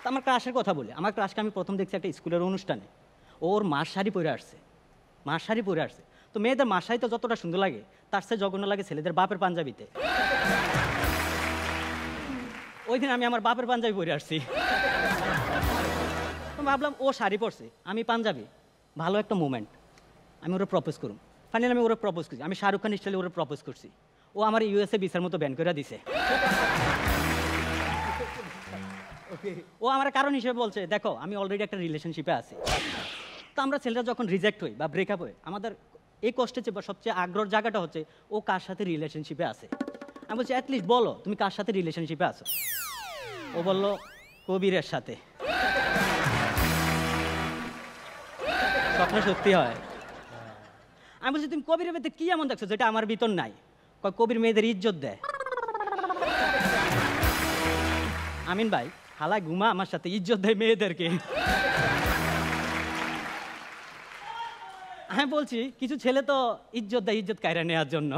তো আমার ক্রাশের কথা বলি, আমার ক্রাশকে আমি প্রথম দেখছি একটা স্কুলের অনুষ্ঠানে, ওর মার শাড়ি পরে আসছে, মার শাড়ি পরে আসছে। তো মেয়েদের মার শাড়ি তো যতটা সুন্দর লাগে তার চেয়ে জঘন্য লাগে ছেলেদের বাপের পাঞ্জাবিতে। ওই দিন আমি আমার বাপের পাঞ্জাবি পরে আসছি। ভাবলাম ও শাড়ি পরছে, আমি পাঞ্জাবি, ভালো একটা মুমেন্ট, আমি ওরা প্রপোজ করুম। ফাইনালি আমি ওরা প্রপোজ করছি, আমি শাহরুখ খান স্টাইলে ওরা প্রপোজ করছি। ও আমার ইউএসএ ভিসার মতো ব্যান করে দিছে। ও আমার কারণ হিসেবে বলছে, দেখো আমি অলরেডি একটা রিলেশনশিপে আছি। তো আমরা ছেলেরা যখন রিজেক্ট হই বা ব্রেকআপ হই, আমাদের এই কষ্টের চেয়ে বা সবচেয়ে আগ্রহের জায়গাটা হচ্ছে ও কার সাথে রিলেশনশিপে আছে। আমি বলছি অ্যাটলিস্ট বলো তুমি কার সাথে রিলেশনশিপে আছো। ও বলল কবিরের সাথে। স্বপ্ন সত্যি হয়। আমি বলছি তুমি কবিরের মধ্যে কি এমন দেখছো যেটা আমার ভিতর নাই? কবির মেয়েদের ইজ্জত দেয়। আমিন ভাই হালা ঘুমা আমার সাথে ইজ্জত দেয় মেয়েদেরকে। আমি বলছি কিছু ছেলে তো ইজ্জত দেয় ইজ্জত কায়রা নেওয়ার জন্য।